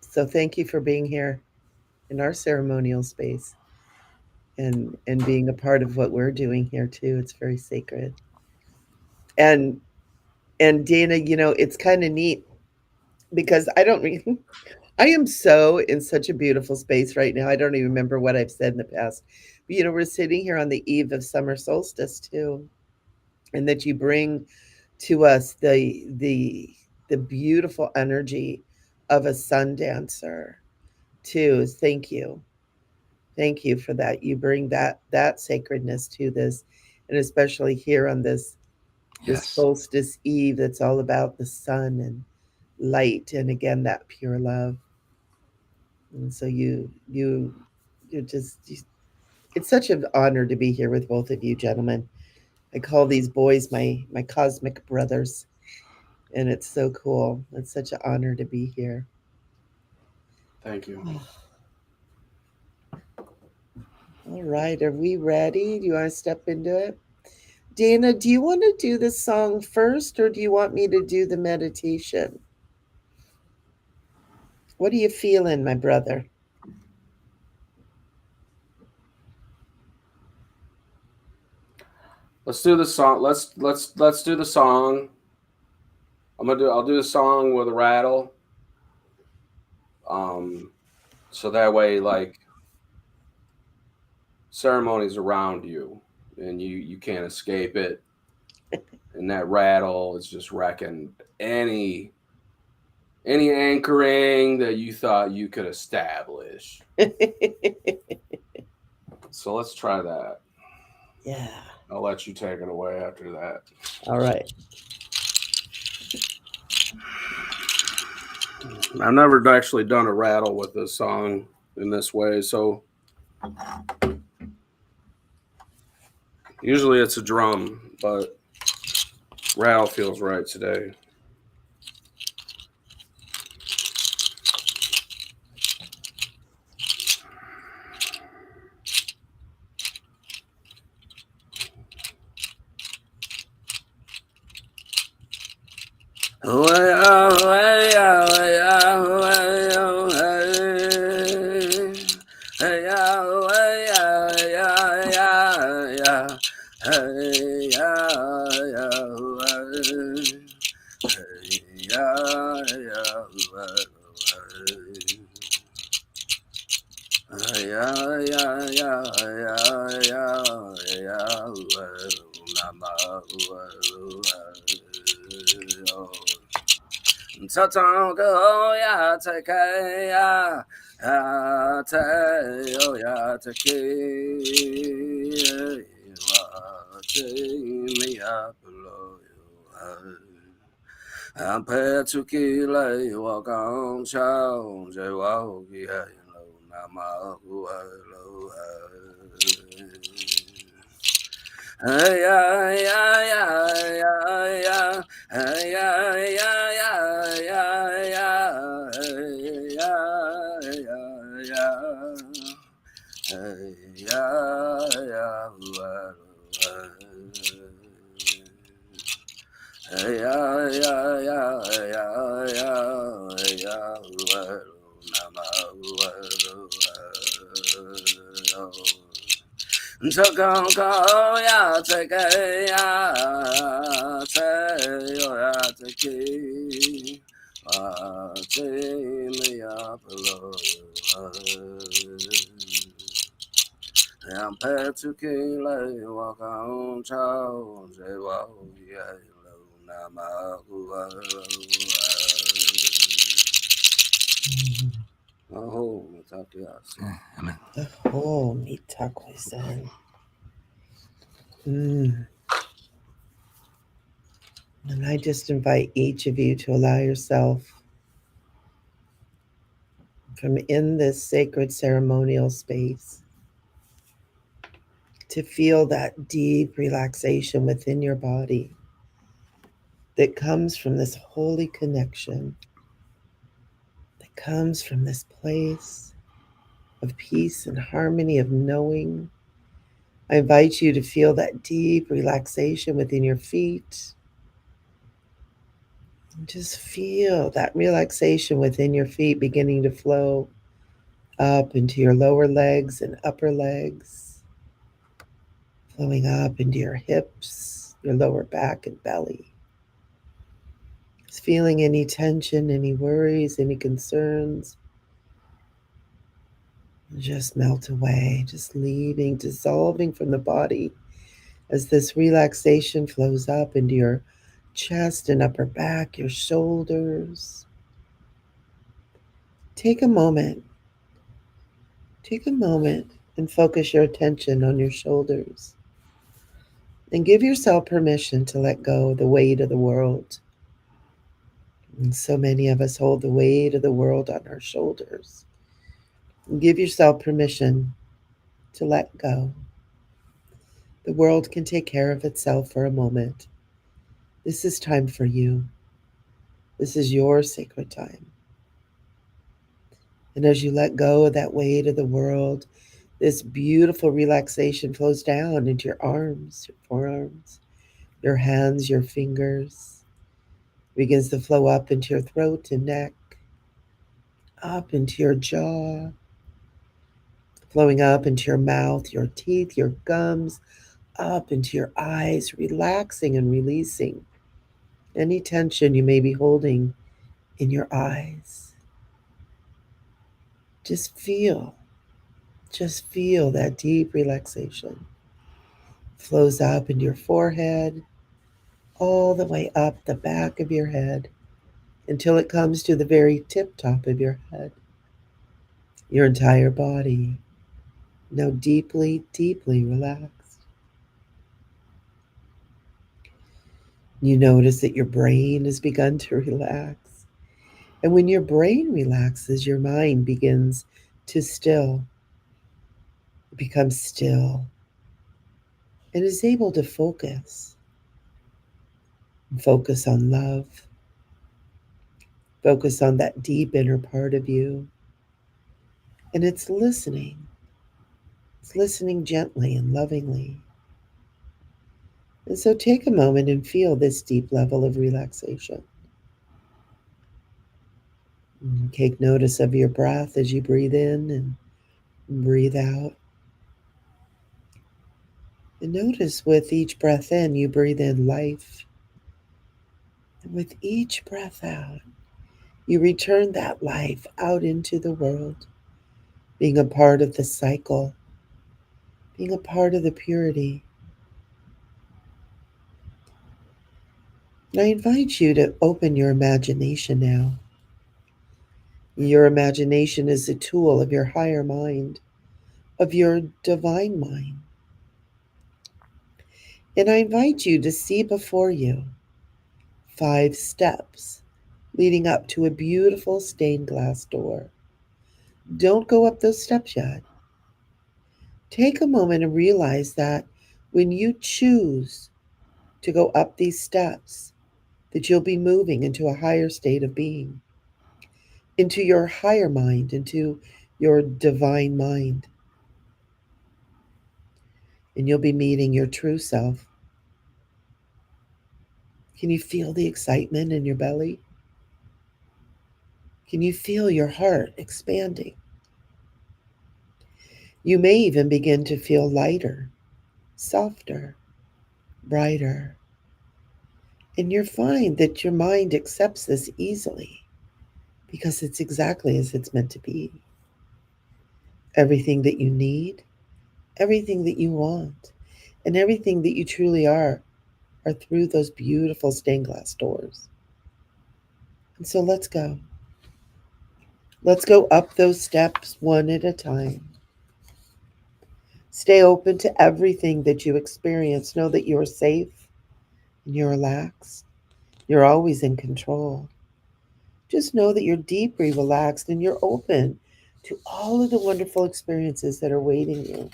So thank you for being here in our ceremonial space, and being a part of what we're doing here too. It's very sacred. And Dana, it's kind of neat because I am so in such a beautiful space right now. I don't even remember what I've said in the past. But we're sitting here on the eve of summer solstice too. And that you bring to us the beautiful energy of a sun dancer too. Thank you. Thank you for that. You bring that sacredness to this, and especially here on this solstice eve that's all about the sun and light, and again that pure love. And so you're it's such an honor to be here with both of you gentlemen. I call these boys my cosmic brothers, and it's so cool. It's such an honor to be here. Thank you. All right, are we ready? Do you want to step into it? Dana, do you want to do the song first, or do you want me to do the meditation? What are you feeling, my brother? Let's do the song. Let's do the song. I'll do the song with a rattle. So that way, like, ceremony's around you and you can't escape it. And that rattle is just wrecking any anchoring that you thought you could establish. So let's try that. Yeah. I'll let you take it away after that. All right. I've never actually done a rattle with this song in this way, so usually it's a drum, but Rattle feels right today. I'm pet to kill a walk on chow, J walkie, hello, Nama, hello, hey, yeah, yeah, yeah, yeah, hey, yeah, yeah, yeah, yeah, yeah, yeah, yeah, yeah, hey, yeah, yeah, yeah, yeah, yeah, I'm pet to kill a walk on chow, J walk, yeah, Nama, oh, Amen. Oh, mitakoisen. Mm. And I just invite each of you to allow yourself from in this sacred ceremonial space to feel that deep relaxation within your body that comes from this holy connection, that comes from this place of peace and harmony, of knowing. I invite you to feel that deep relaxation within your feet. And just feel that relaxation within your feet beginning to flow up into your lower legs and upper legs, flowing up into your hips, your lower back and belly. Just feeling any tension, any worries, any concerns, just melt away, just leaving, dissolving from the body as this relaxation flows up into your chest and upper back, your shoulders. Take a moment. Take a moment and focus your attention on your shoulders. And give yourself permission to let go of the weight of the world. And so many of us hold the weight of the world on our shoulders. And give yourself permission to let go. The world can take care of itself for a moment. This is time for you. This is your sacred time. And as you let go of that weight of the world, this beautiful relaxation flows down into your arms, your forearms, your hands, your fingers, begins to flow up into your throat and neck, up into your jaw, flowing up into your mouth, your teeth, your gums, up into your eyes, relaxing and releasing any tension you may be holding in your eyes. Just feel that deep relaxation. Flows up into your forehead, all the way up the back of your head until it comes to the very tip top of your head. Your entire body now deeply, deeply relaxed. You notice that your brain has begun to relax. And when your brain relaxes, your mind begins to still. It becomes still and is able to focus. Focus on love. Focus on that deep inner part of you. And it's listening. It's listening gently and lovingly. And so take a moment and feel this deep level of relaxation. Take notice of your breath as you breathe in and breathe out. And notice with each breath in, you breathe in life. And with each breath out, you return that life out into the world, being a part of the cycle, being a part of the purity. And I invite you to open your imagination now. Your imagination is a tool of your higher mind, of your divine mind. And I invite you to see before you 5 steps leading up to a beautiful stained glass door. Don't go up those steps yet. Take a moment and realize that when you choose to go up these steps, that you'll be moving into a higher state of being, into your higher mind, into your divine mind. And you'll be meeting your true self. Can you feel the excitement in your belly? Can you feel your heart expanding? You may even begin to feel lighter, softer, brighter. And you'll find that your mind accepts this easily because it's exactly as it's meant to be. Everything that you need, everything that you want, and everything that you truly are through those beautiful stained glass doors. And so let's go. Let's go up those steps one at a time. Stay open to everything that you experience. Know that you're safe and you're relaxed. You're always in control. Just know that you're deeply relaxed and you're open to all of the wonderful experiences that are waiting you.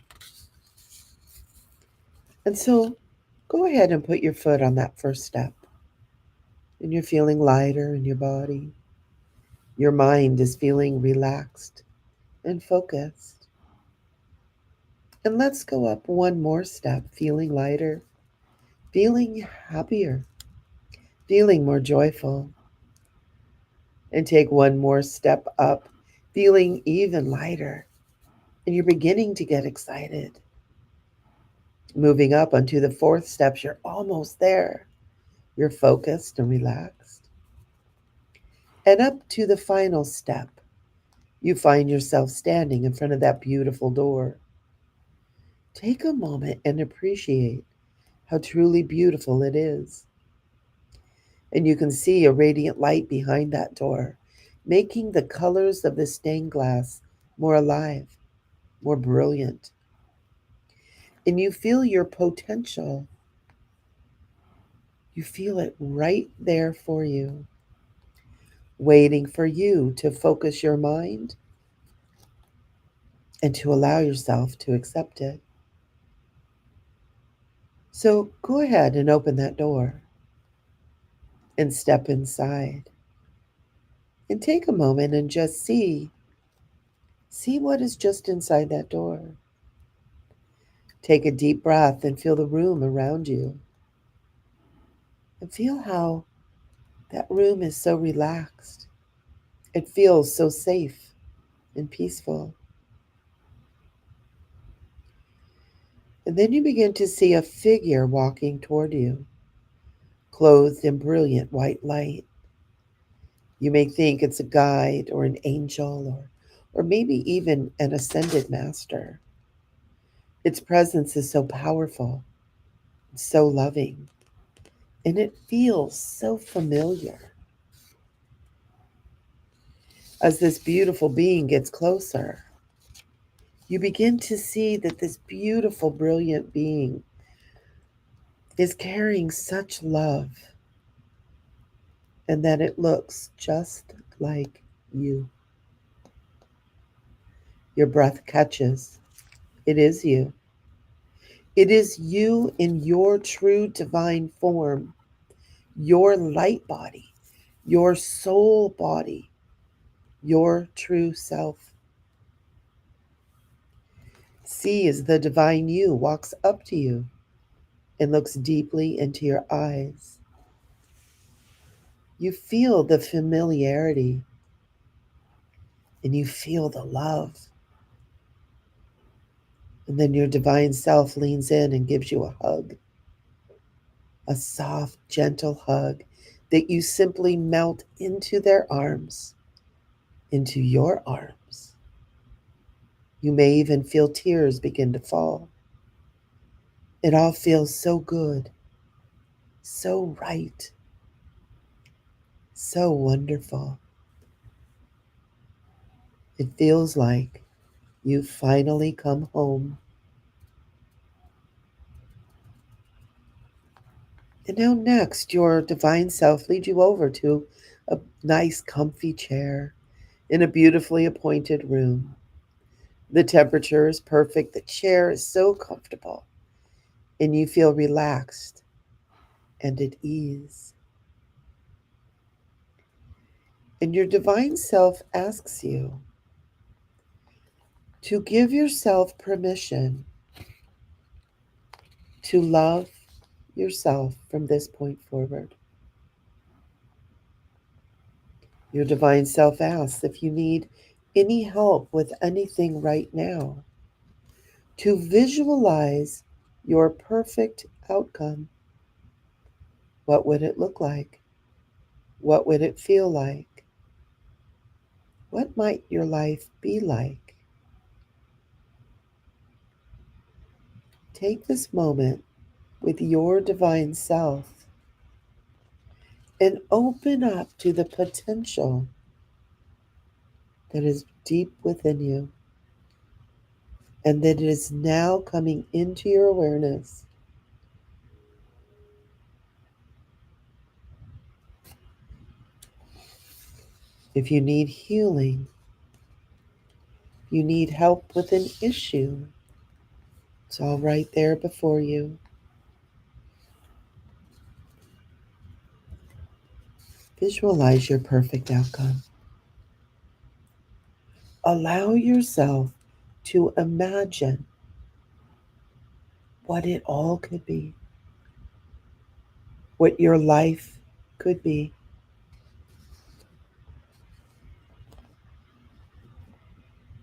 And so go ahead and put your foot on that first step. And you're feeling lighter in your body. Your mind is feeling relaxed and focused. And let's go up one more step, feeling lighter, feeling happier, feeling more joyful. And take one more step up, feeling even lighter. And you're beginning to get excited. Moving up onto the fourth steps, you're almost there. You're focused and relaxed. And up to the final step, you find yourself standing in front of that beautiful door. Take a moment and appreciate how truly beautiful it is. And you can see a radiant light behind that door, making the colors of the stained glass more alive, more brilliant. And you feel your potential. You feel it right there for you, waiting for you to focus your mind and to allow yourself to accept it. So go ahead and open that door and step inside and take a moment and just see what is just inside that door. Take a deep breath and feel the room around you and feel how that room is so relaxed. It feels so safe and peaceful. And then you begin to see a figure walking toward you, clothed in brilliant white light. You may think it's a guide or an angel or maybe even an ascended master. Its presence is so powerful, so loving, and it feels so familiar. As this beautiful being gets closer, you begin to see that this beautiful, brilliant being is carrying such love and that it looks just like you. Your breath catches. It is you. It is you in your true divine form, your light body, your soul body, your true self. See as the divine you walks up to you and looks deeply into your eyes. You feel the familiarity and you feel the love. And then your divine self leans in and gives you a hug, a soft, gentle hug that you simply melt into their arms, into your arms. You may even feel tears begin to fall. It all feels so good, so right, so wonderful. It feels like you've finally come home. And now, next, your divine self leads you over to a nice, comfy chair in a beautifully appointed room. The temperature is perfect, the chair is so comfortable, and you feel relaxed and at ease. And your divine self asks you to give yourself permission to love yourself from this point forward. Your divine self asks if you need any help with anything right now, to visualize your perfect outcome. What would it look like? What would it feel like? What might your life be like? Take this moment with your divine self and open up to the potential that is deep within you and that is now coming into your awareness. If you need healing, you need help with an issue, it's all right there before you. Visualize your perfect outcome. Allow yourself to imagine what it all could be, what your life could be.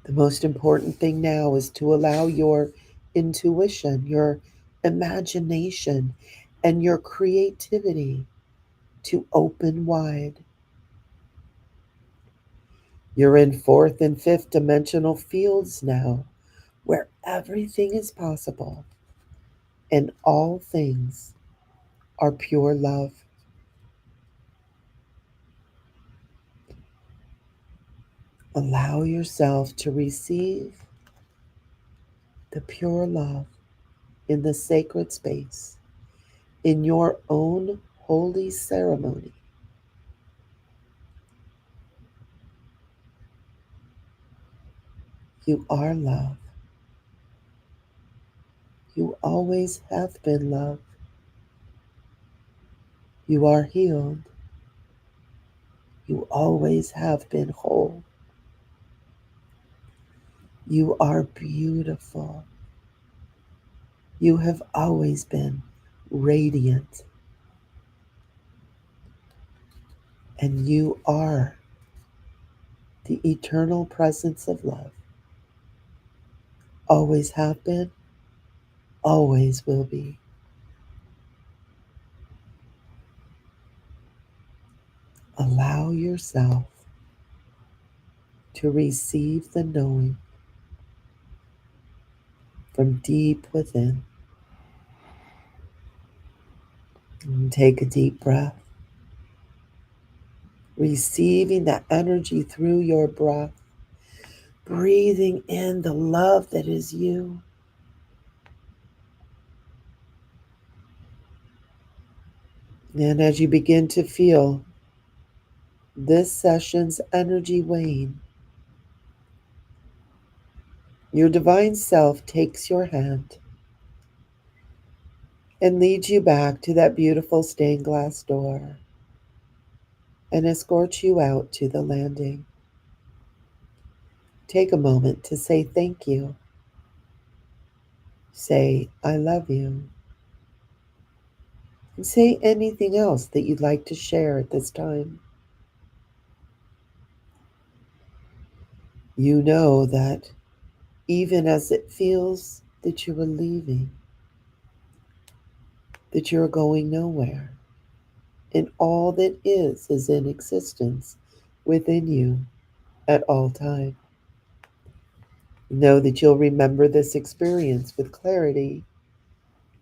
The most important thing now is to allow your intuition, your imagination, and your creativity to open wide. You're in fourth and fifth dimensional fields now, where everything is possible and all things are pure love. Allow yourself to receive the pure love in the sacred space, in your own holy ceremony. You are love. You always have been love. You are healed. You always have been whole. You are beautiful. You have always been radiant. And you are the eternal presence of love. Always have been, always will be. Allow yourself to receive the knowing from deep within. And take a deep breath, receiving that energy through your breath, breathing in the love that is you. And as you begin to feel this session's energy wane, your divine self takes your hand and lead you back to that beautiful stained glass door and escort you out to the landing. Take a moment to say thank you. Say, I love you. And say anything else that you'd like to share at this time. You know that even as it feels that you are leaving, that you're going nowhere, and all that is in existence within you at all time. Know that you'll remember this experience with clarity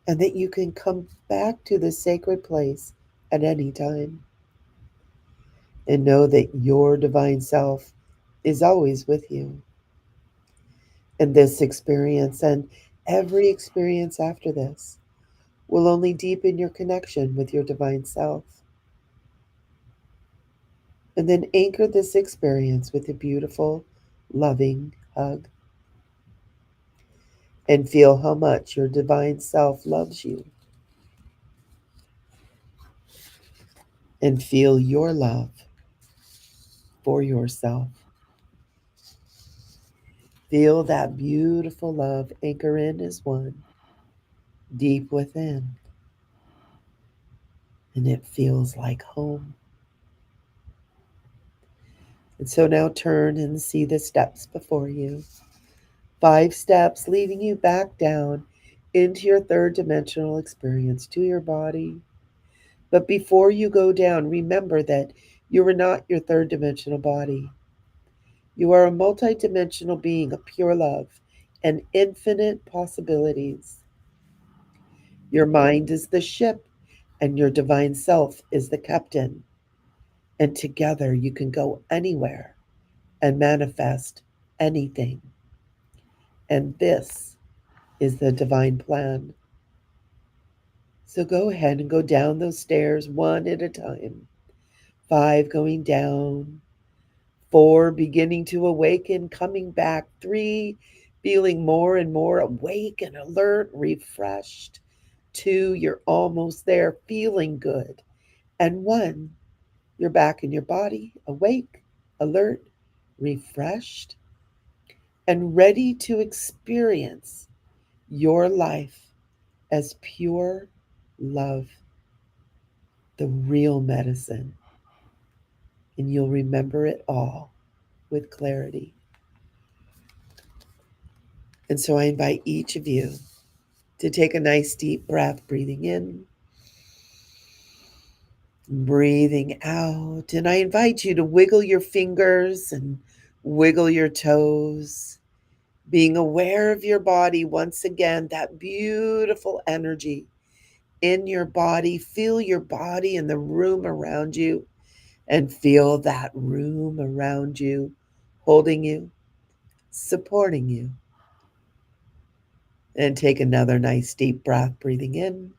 and that you can come back to this sacred place at any time. And know that your divine self is always with you. And this experience and every experience after this will only deepen your connection with your divine self. And then anchor this experience with a beautiful, loving hug. And feel how much your divine self loves you. And feel your love for yourself. Feel that beautiful love anchor in as one, deep within. And it feels like home. And so now turn and see the steps before you. 5 steps leading you back down into your third dimensional experience to your body. But before you go down, remember that you are not your third dimensional body. You are a multidimensional being of pure love and infinite possibilities. Your mind is the ship, and your divine self is the captain. And together you can go anywhere and manifest anything. And this is the divine plan. So go ahead and go down those stairs one at a time. 5 going down, 4 beginning to awaken, coming back, 3 feeling more and more awake and alert, refreshed, 2 you're almost there, feeling good, and 1 you're back in your body, awake, alert, refreshed, and ready to experience your life as pure love, the real medicine. And you'll remember it all with clarity. And so I invite each of you to take a nice deep breath, breathing in, breathing out. And I invite you to wiggle your fingers and wiggle your toes, being aware of your body once again, that beautiful energy in your body. Feel your body and the room around you, and feel that room around you holding you, supporting you. And take another nice deep breath, breathing in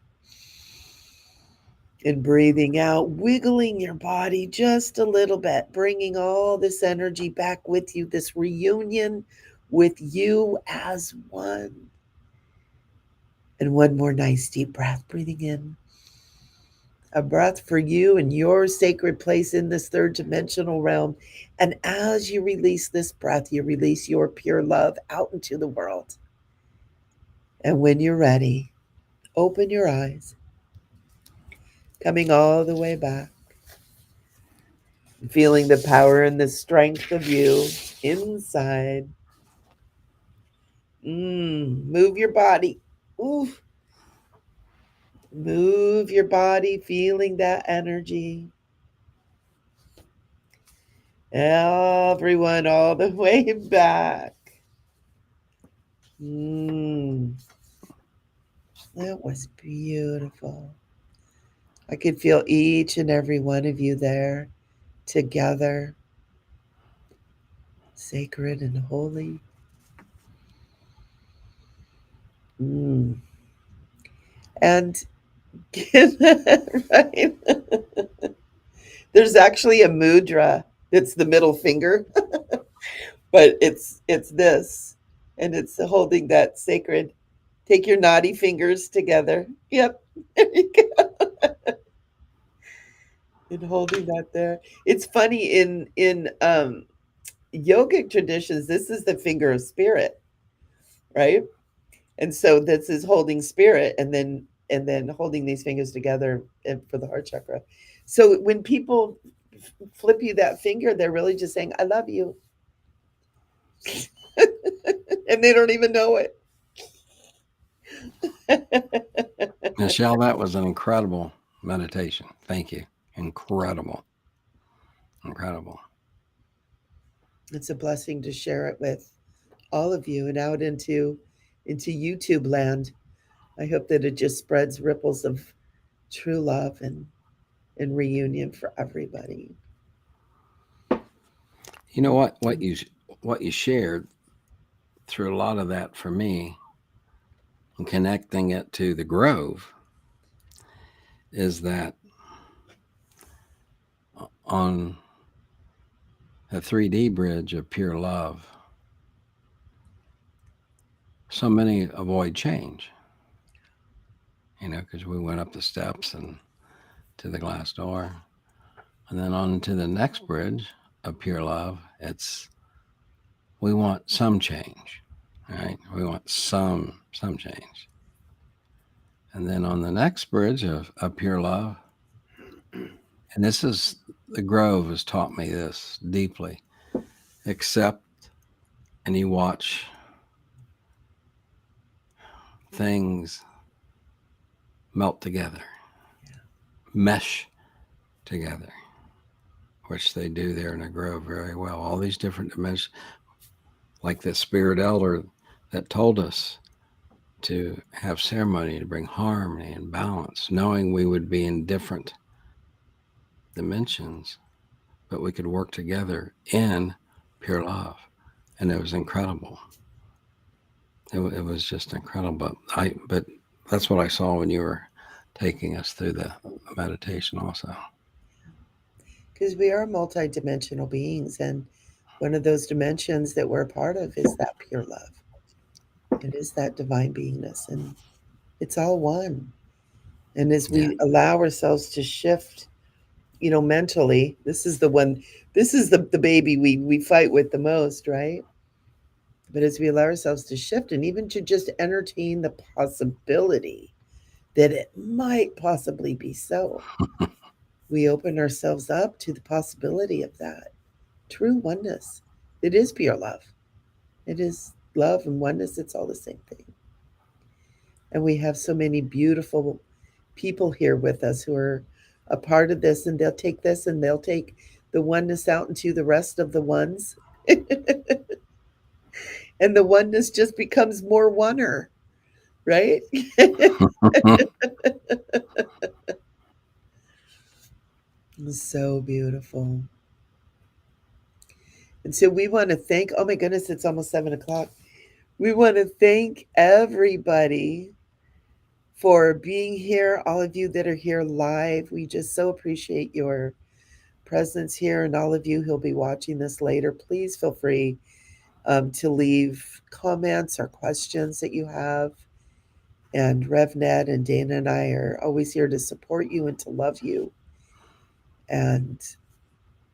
and breathing out, wiggling your body just a little bit, bringing all this energy back with you, this reunion with you as one. And one more nice deep breath, breathing in. A breath for you and your sacred place in this third dimensional realm. And as you release this breath, you release your pure love out into the world. And when you're ready, open your eyes, coming all the way back, feeling the power and the strength of you inside. Move your body. Ooh. Move your body, feeling that energy. Everyone all the way back. That was beautiful. I could feel each and every one of you there together, sacred and holy. And right, there's actually a mudra. It's the middle finger, but it's this, and it's holding that sacred. Take your naughty fingers together. Yep. There you go. And holding that there. It's funny in yogic traditions, this is the finger of spirit, right? And so this is holding spirit and then holding these fingers together for the heart chakra. So when people flip you that finger, they're really just saying, I love you. And they don't even know it. Michele, that was an incredible meditation. Thank you. Incredible. Incredible. It's a blessing to share it with all of you and out into YouTube land. I hope that it just spreads ripples of true love and reunion for everybody. You know what you shared through a lot of that for me, and connecting it to the Grove, is that on the 3D bridge of pure love, so many avoid change, because we went up the steps and to the glass door. And then on to the next bridge of pure love, we want some change, right? We want some change. And then on the next bridge of pure love, and the Grove has taught me this deeply, accept, and you watch things melt together, mesh together, which they do there in the Grove very well. All these different dimensions, like the spirit elder that told us to have ceremony to bring harmony and balance, knowing we would be in different dimensions, but we could work together in pure love. And it was incredible. It was just incredible. But that's what I saw when you were taking us through the meditation also. Because we are multidimensional beings, and one of those dimensions that we're a part of is that pure love. It is that divine beingness, and it's all one. And as we allow ourselves to shift, mentally, this is the baby we fight with the most, right? But as we allow ourselves to shift and even to just entertain the possibility that it might possibly be so, we open ourselves up to the possibility of that true oneness. It is pure love. It is love and oneness. It's all the same thing. And we have so many beautiful people here with us who are a part of this, and they'll take this and they'll take the oneness out into the rest of the ones. And the oneness just becomes more oneer, right? So beautiful. And so we want to thank, oh my goodness, it's almost 7 o'clock. We want to thank everybody for being here, all of you that are here live. We just so appreciate your presence here, and all of you who'll be watching this later. Please feel free to leave comments or questions that you have. And Rev Ned and Dana and I are always here to support you and to love you. And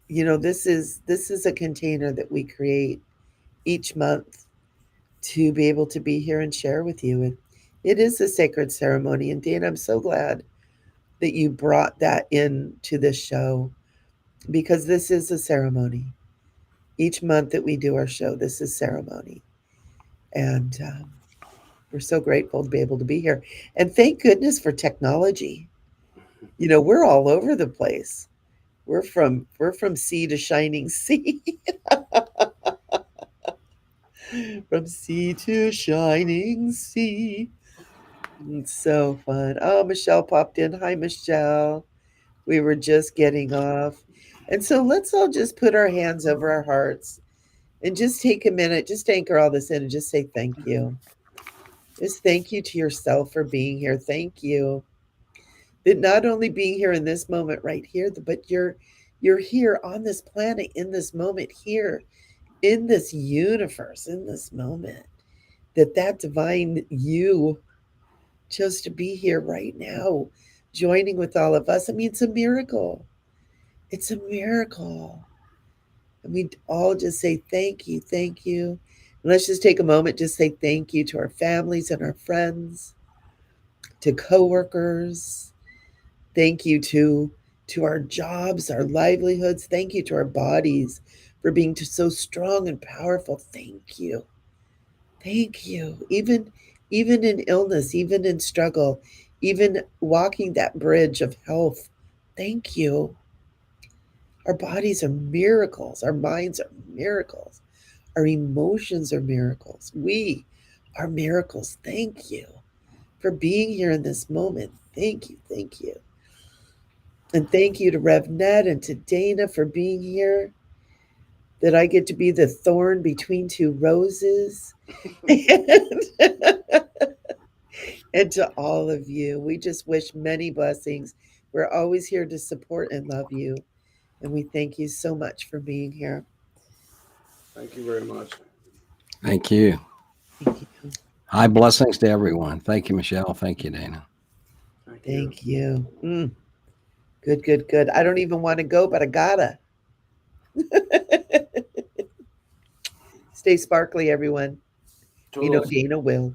this is a container that we create each month to be able to be here and share with you. And it is a sacred ceremony. And Dana, I'm so glad that you brought that into this show, because this is a ceremony. Each month that we do our show, this is ceremony. And we're so grateful to be able to be here. And thank goodness for technology. We're all over the place. We're from sea to shining sea. From sea to shining sea. It's so fun. Oh, Michele popped in. Hi, Michele. We were just getting off. And so let's all just put our hands over our hearts and just take a minute, just anchor all this in and just say thank you. Just thank you to yourself for being here. Thank you. That not only being here in this moment right here, but you're here on this planet, in this moment here, in this universe, in this moment. That divine you chose to be here right now, joining with all of us. I mean, it's a miracle. It's a miracle. And we all just say thank you, thank you. And let's just take a moment, just say thank you to our families and our friends, to coworkers. Thank you to our jobs, our livelihoods. Thank you to our bodies for being so strong and powerful. Thank you. Thank you. Even in illness, even in struggle, even walking that bridge of health. Thank you. Our bodies are miracles. Our minds are miracles. Our emotions are miracles. We are miracles. Thank you for being here in this moment. Thank you. Thank you. And thank you to Rev Ned and to Dana for being here. That I get to be the thorn between two roses. And to all of you, we just wish many blessings. We're always here to support and love you. And we thank you so much for being here. Thank you very much. Thank you. Thank you. High blessings to everyone. Thank you, Michele. Thank you, Dana. Thank you. Good, good, good. I don't even want to go, but I gotta. Stay sparkly, everyone. You know Toodles. Dana will.